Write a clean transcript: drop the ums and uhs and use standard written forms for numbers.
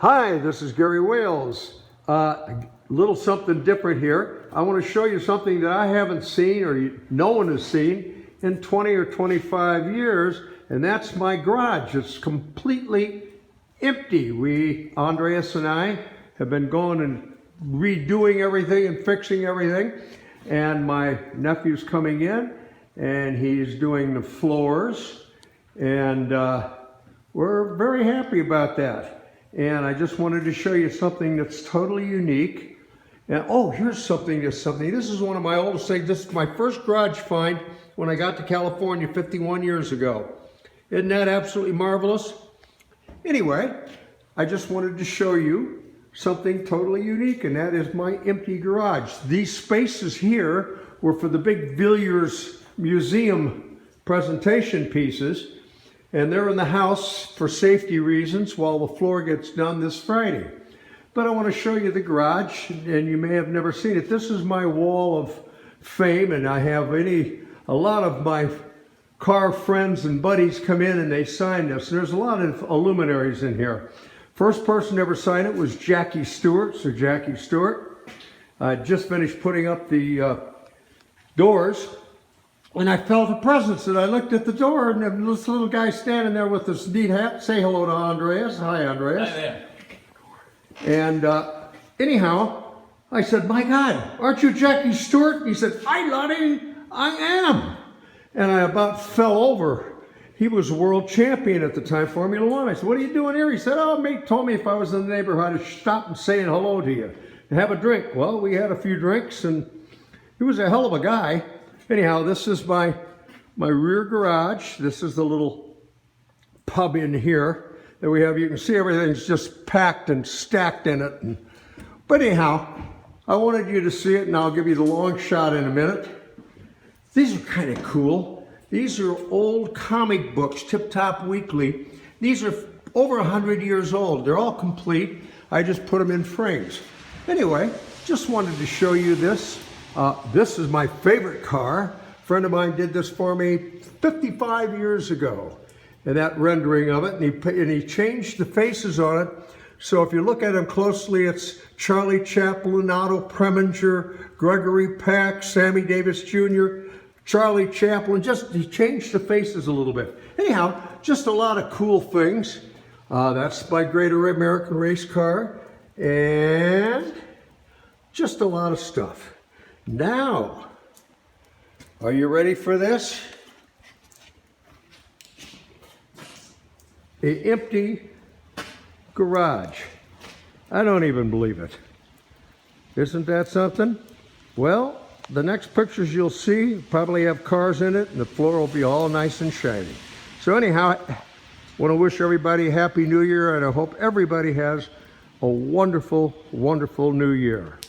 Hi, this is Gary Wales. A little something different here. I want to show you something that I haven't seen or no one has seen in 20 or 25 years, and that's my garage. It's completely empty. Andreas and I, have been going and redoing everything and fixing everything, and my nephew's coming in and he's doing the floors, and we're very happy about that. And I just wanted to show you something that's totally unique. And oh, here's something. This is one of my oldest things. This is my first garage find when I got to California 51 years ago. Isn't that absolutely marvelous? Anyway, I just wanted to show you something totally unique, and that is my empty garage. These spaces here were for the big Villiers Museum presentation pieces, and they're in the house for safety reasons while the floor gets done this Friday. But I want to show you the garage, and you may have never seen it. This is my wall of fame, and I have a lot of my car friends and buddies come in and they sign this. And there's a lot of luminaries in here. First person to ever sign it was Jackie Stewart, Sir Jackie Stewart. I just finished putting up the doors, and I felt a presence, and I looked at the door, and this little guy standing there with this neat hat. Say hello to Andreas. Hi, Andreas. Hi there. And anyhow, I said, my God, aren't you Jackie Stewart? And he said, hi, Lottie, I am. And I about fell over. He was world champion at the time, Formula One. I said, what are you doing here? He said, oh, mate told me if I was in the neighborhood, I'd stop and saying hello to you and have a drink. Well, we had a few drinks, and he was a hell of a guy. Anyhow, this is my rear garage. This is the little pub in here that we have. You can see everything's just packed and stacked in it. But anyhow, I wanted you to see it, and I'll give you the long shot in a minute. These are kind of cool. These are old comic books, Tip Top Weekly. These are over 100 years old. They're all complete. I just put them in frames. Anyway, just wanted to show you this. This is my favorite car. A friend of mine did this for me 55 years ago, and that rendering of it, and he changed the faces on it. So if you look at them closely, it's Charlie Chaplin, Otto Preminger, Gregory Peck, Sammy Davis Jr., Charlie Chaplin. He changed the faces a little bit. Anyhow, just a lot of cool things. That's my Great American Race Car, and just a lot of stuff. Now, are you ready for this? An empty garage. I don't even believe it. Isn't that something? Well, the next pictures you'll see probably have cars in it, and the floor will be all nice and shiny. So anyhow, I want to wish everybody a Happy New Year, and I hope everybody has a wonderful, wonderful New Year.